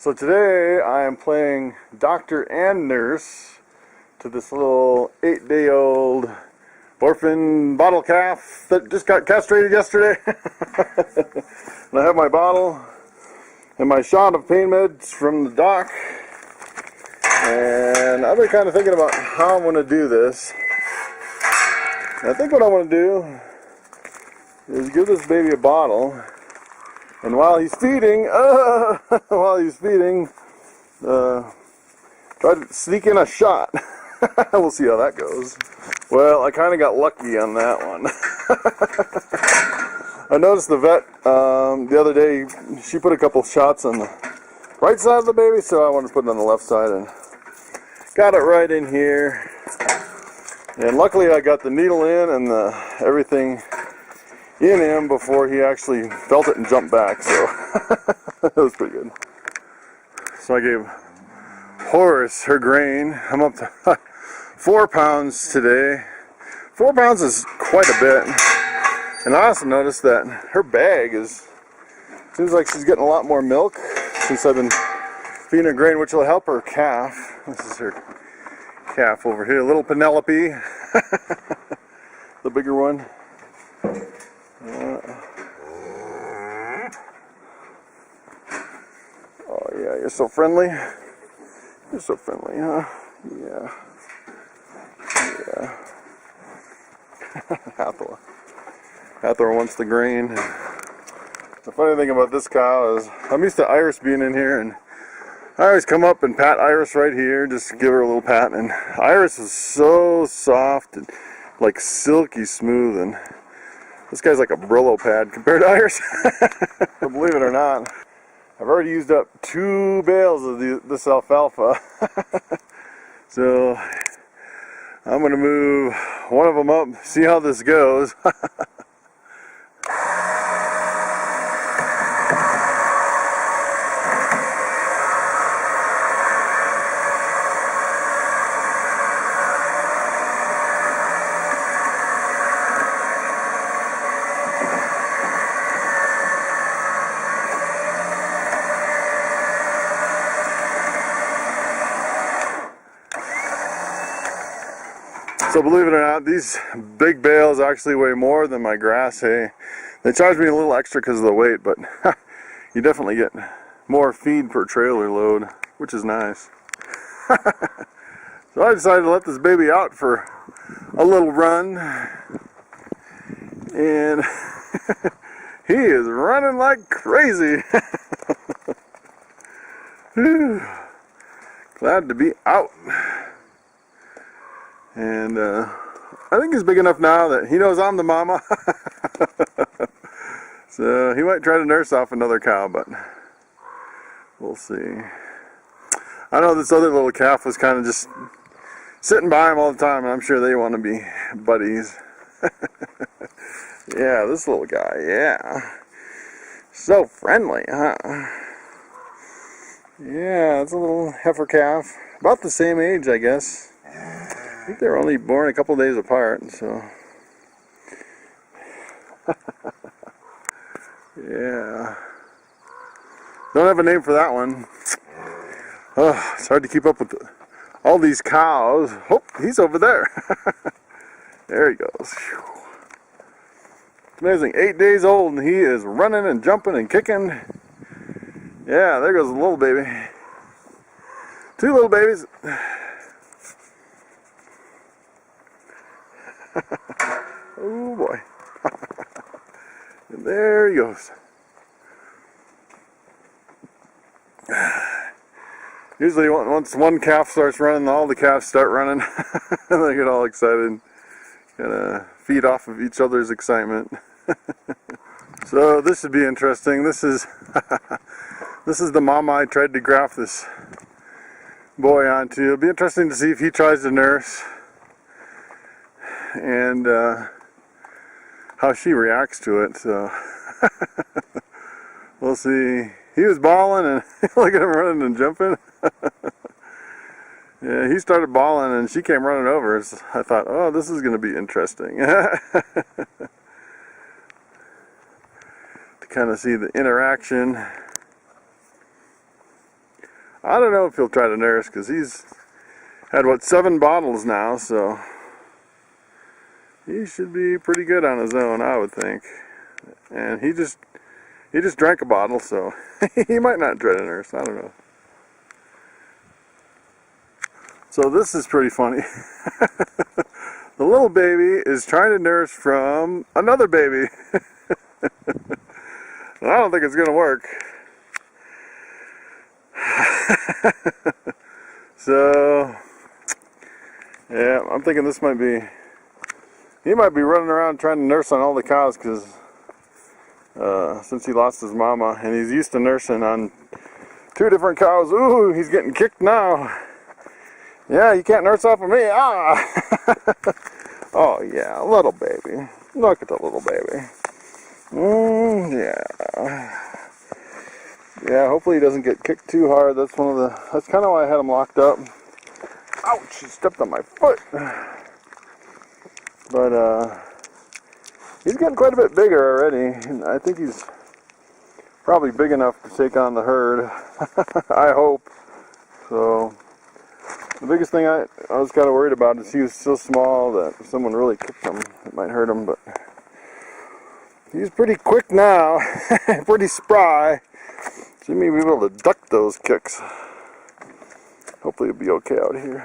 So today I am playing doctor and nurse to this little 8-day-old orphan bottle calf that just got castrated yesterday. And I have my bottle and my shot of pain meds from the doc. And I've been kind of thinking about how I'm going to do this. And I think what I want to do is give this baby a bottle. And while he's feeding, try to sneak in a shot. We'll see how that goes. Well, I kind of got lucky on that one. I noticed the vet the other day, she put a couple shots on the right side of the baby, so I wanted to put it on the left side, and got it right in here. And luckily I got the needle in and everything in him before he actually felt it and jumped back, so that was pretty good. So I gave Horace her grain. I'm up to 4 pounds today. 4 pounds is quite a bit. And I also noticed that her bag seems like she's getting a lot more milk since I've been feeding her grain, which will help her calf. This is her calf over here, little Penelope, the bigger one. Oh yeah, you're so friendly. You're so friendly, huh? Yeah. Yeah. Hathor wants the grain. The funny thing about this cow is I'm used to Iris being in here, and I always come up and pat Iris right here, just give her a little pat, and Iris is so soft and like silky smooth, and this guy's like a Brillo pad compared to Iris. But believe it or not, I've already used up 2 bales of this alfalfa. So I'm going to move one of them up, see how this goes. So believe it or not, these big bales actually weigh more than my grass hay. They charge me a little extra because of the weight, but you definitely get more feed per trailer load, which is nice. So I decided to let this baby out for a little run, and he is running like crazy. Glad to be out. And I think he's big enough now that he knows I'm the mama. So he might try to nurse off another cow, but we'll see. I know this other little calf was kind of just sitting by him all the time, and I'm sure they want to be buddies. Yeah, this little guy, yeah. So friendly, huh? Yeah, it's a little heifer calf. About the same age, I guess. I think they were only born a couple days apart, so yeah. Don't have a name for that one. Oh, it's hard to keep up with all these cows. Oh, he's over there. There he goes. It's amazing. 8 days old, and he is running and jumping and kicking. Yeah, there goes the little baby. 2 little babies. Oh boy. And there he goes. Usually once one calf starts running, all the calves start running. They get all excited. Gotta feed off of each other's excitement. So this should be interesting. This is this is the mama I tried to graft this boy onto. It'll be interesting to see if he tries to nurse, and how she reacts to it. So we'll see. He was bawling, and look at him running and jumping. Yeah, he started bawling, and she came running over. So I thought, oh, this is going to be interesting. To kind of see the interaction. I don't know if he'll try to nurse, because he's had, what, 7 bottles now, so he should be pretty good on his own, I would think. And he just drank a bottle, so he might not try to nurse, I don't know. So this is pretty funny. The little baby is trying to nurse from another baby. And I don't think it's going to work. So, yeah, I'm thinking this might be, he might be running around trying to nurse on all the cows, because since he lost his mama, and he's used to nursing on 2 different cows. Ooh, he's getting kicked now. Yeah, you can't nurse off of me. Ah! Oh yeah, little baby. Look at the little baby. Yeah. Yeah, hopefully he doesn't get kicked too hard. That's kind of why I had him locked up. Ouch, he stepped on my foot. But, he's getting quite a bit bigger already. I think he's probably big enough to take on the herd. I hope. So, the biggest thing I was kind of worried about is he was so small that if someone really kicked him, it might hurt him, but he's pretty quick now. Pretty spry. So you may be able to duck those kicks. Hopefully it'll be okay out here.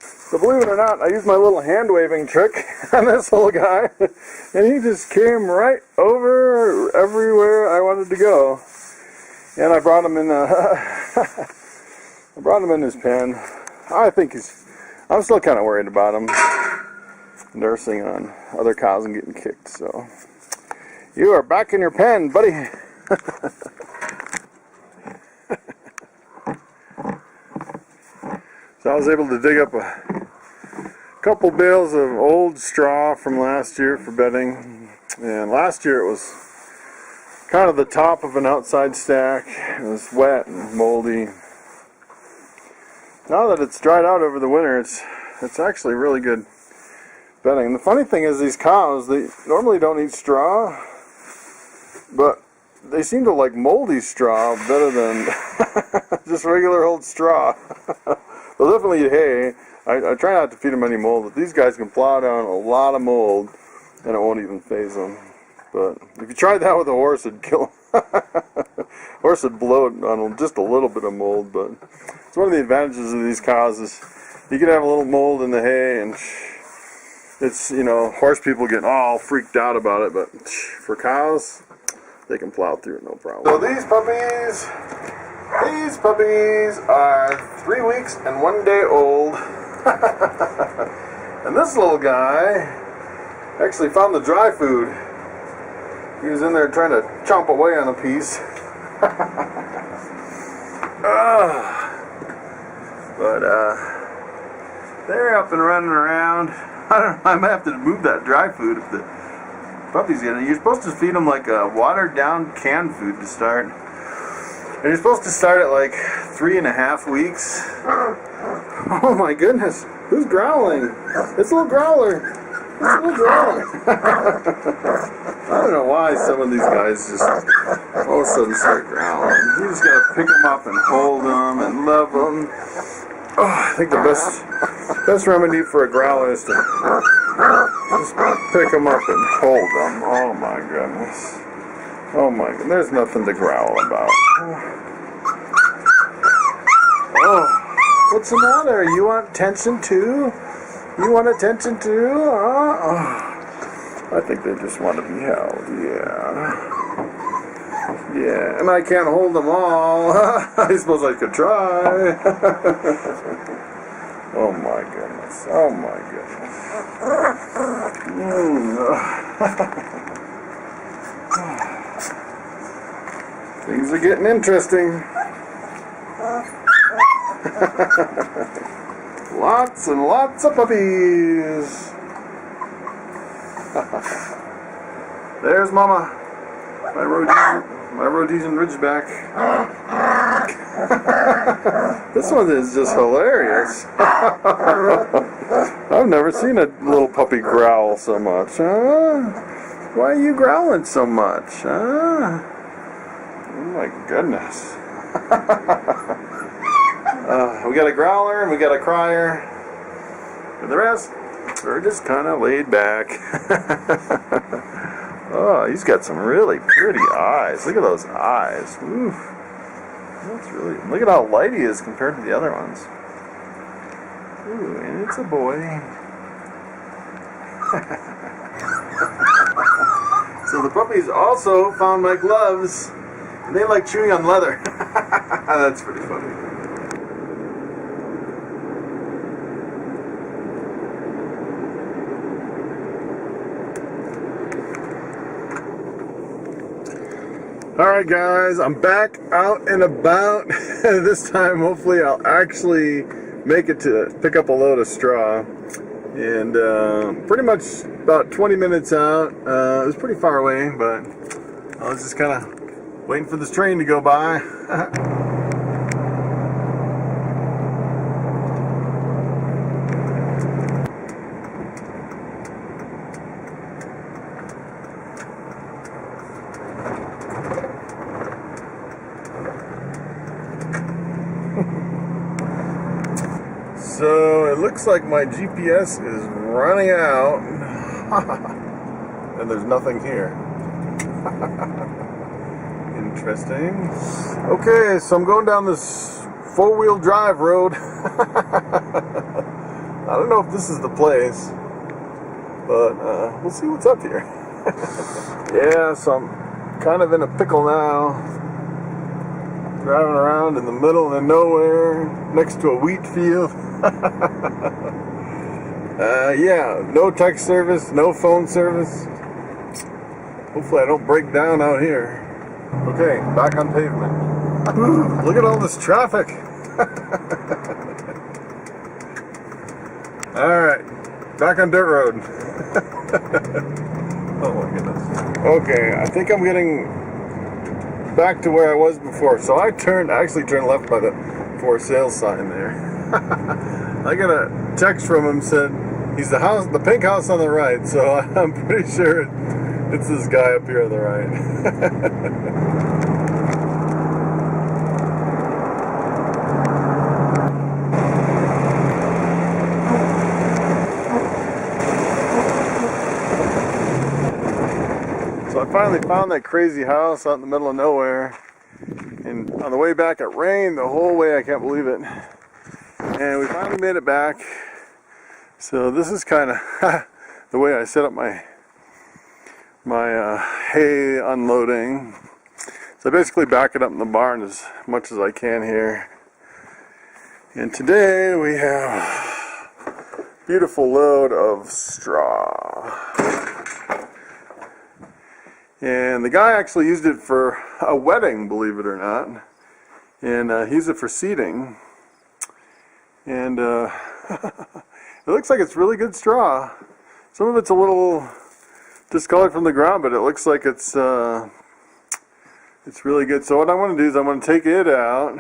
So believe it or not, I used my little hand waving trick on this little guy, and he just came right over everywhere I wanted to go. And I brought him in I brought him in his pen. I'm still kind of worried about him nursing on other cows and getting kicked, so. You are back in your pen, buddy. So I was able to dig up a couple bales of old straw from last year for bedding. And last year it was kind of the top of an outside stack. It was wet and moldy. Now that it's dried out over the winter, it's actually really good bedding. The funny thing is, these cows, they normally don't eat straw, but they seem to like moldy straw better than just regular old straw. They'll definitely eat hay. I try not to feed them any mold, but these guys can plow down a lot of mold and it won't even faze them. But if you tried that with a horse, it'd kill him. Horse would bloat on just a little bit of mold, but it's one of the advantages of these cows is you can have a little mold in the hay, and it's, you know, horse people get all freaked out about it, but for cows, they can plow through it no problem. So these puppies are 3 weeks and 1 day old. And this little guy actually found the dry food. He was in there trying to chomp away on a piece. But they're up and running around. I don't know, I might have to move that dry food if the puppies get it. You're supposed to feed them like a watered down canned food to start. And you're supposed to start at like 3.5 weeks. Oh my goodness, who's growling? It's a little growler. It's a little growler. I don't know why some of these guys just all of a sudden start growling. You just gotta pick them up and hold them and love them. Oh, I think the best remedy for a growler is to just pick them up and hold them. Oh my goodness. Oh my goodness. There's nothing to growl about. Oh, what's the matter? You want attention too? You want attention too? I think they just want to be held. Yeah. Yeah, and I can't hold them all. I suppose I could try. Oh my goodness. Oh my goodness. Things are getting interesting. Lots and lots of puppies. There's Mama. My Rhodesian Ridgeback. This one is just hilarious. I've never seen a little puppy growl so much. Why are you growling so much? Oh my goodness. We got a growler and we got a crier. And the rest, we're just kind of laid back. Oh, he's got some really pretty eyes. Look at those eyes. Oof. That's really, look at how light he is compared to the other ones. Ooh, and it's a boy. So the puppies also found my gloves, and they like chewing on leather. That's pretty funny. Alright guys, I'm back out and about. This time hopefully I'll actually make it to pick up a load of straw. And pretty much about 20 minutes out. It was pretty far away, but I was just kind of waiting for this train to go by. So it looks like my GPS is running out. And there's nothing here. Interesting. Okay, so I'm going down this four-wheel drive road. I don't know if this is the place, but we'll see what's up here. Yeah, so I'm kind of in a pickle now. Driving around in the middle of nowhere next to a wheat field. Yeah, no text service, no phone service. Hopefully I don't break down out here. Okay, back on pavement. Look at all this traffic. Alright, back on dirt road. Oh my goodness. Okay, I think I'm getting back to where I was before. So I actually turned left by the for sale sign there. I got a text from him, said he's the pink house on the right, so I'm pretty sure it's this guy up here on the right. So I finally found that crazy house out in the middle of nowhere. And on the way back, it rained the whole way. I can't believe it. And we finally made it back. So this is kind of the way I set up my hay unloading. So I basically back it up in the barn as much as I can here. And today we have a beautiful load of straw. And the guy actually used it for a wedding, believe it or not. And he used it for seating. And it looks like it's really good straw. Some of it's a little discolored from the ground, but it looks like it's really good. So what I want to do is I want to take it out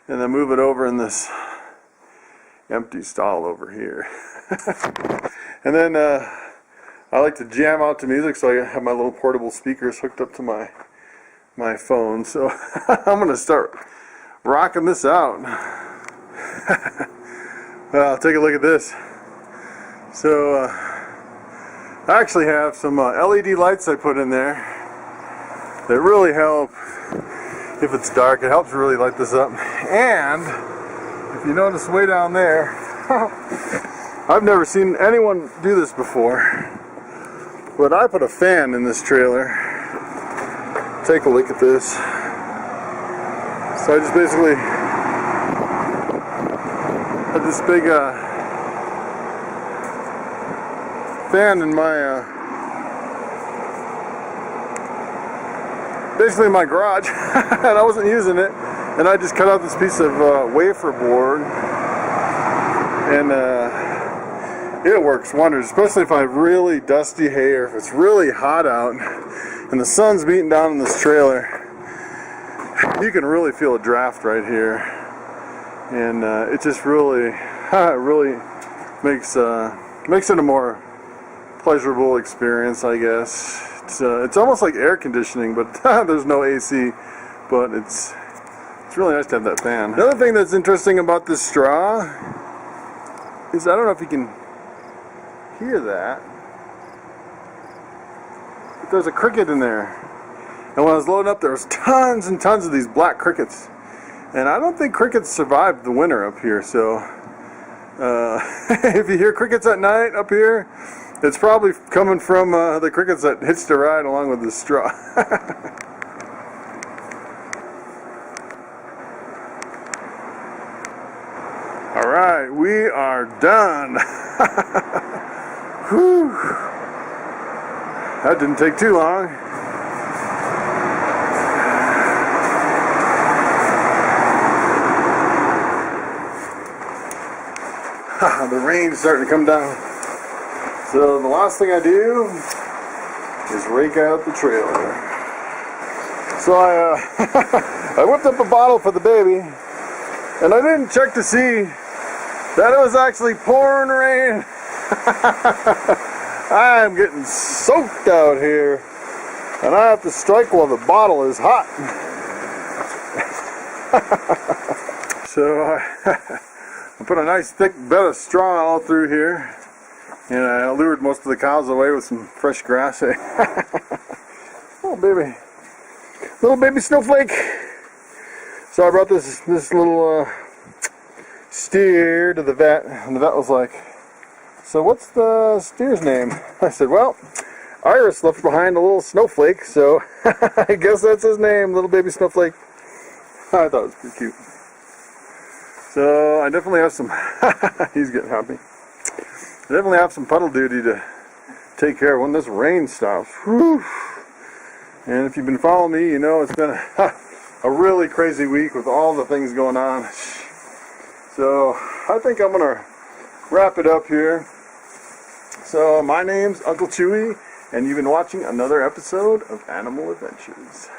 and then move it over in this empty stall over here. And then I like to jam out to music, so I have my little portable speakers hooked up to my phone. So I'm going to start rocking this out. Well, take a look at this. So I actually have some LED lights I put in there that really help if it's dark. It helps really light this up. And if you notice way down there, I've never seen anyone do this before, but I put a fan in this trailer. Take a look at this. So I just basically had this big fan in my basically in my garage, and I wasn't using it, and I just cut out this piece of wafer board, and it works wonders, especially if I have really dusty hay or if it's really hot out and the sun's beating down in this trailer. You can really feel a draft right here, and it just really makes it a more pleasurable experience, I guess. It's almost like air conditioning, but there's no AC, but it's It's really nice to have that fan. Another thing that's interesting about this straw is, I don't know if you can hear that, but there's a cricket in there. And when I was loading up, there was tons and tons of these black crickets. And I don't think crickets survived the winter up here, so if you hear crickets at night up here, it's probably coming from the crickets that hitched a ride along with the straw. Alright, we are done. Whew. That didn't take too long. The rain's starting to come down. So the last thing I do is rake out the trailer. So I whipped up a bottle for the baby, and I didn't check to see that it was actually pouring rain. I'm getting soaked out here, and I have to strike while the bottle is hot. So I put a nice thick bed of straw all through here, and I lured most of the cows away with some fresh grass. Oh baby, little baby snowflake. So I brought this little steer to the vet, and the vet was like, "So what's the steer's name?" I said, "Well, Iris left behind a little snowflake, so I guess that's his name, little baby snowflake." I thought it was pretty cute. So I definitely have some, he's getting happy. I definitely have some puddle duty to take care of when this rain stops. Whew. And if you've been following me, you know it's been a really crazy week with all the things going on. So I think I'm going to wrap it up here. So my name's Uncle Chewy, and you've been watching another episode of Animal Adventures.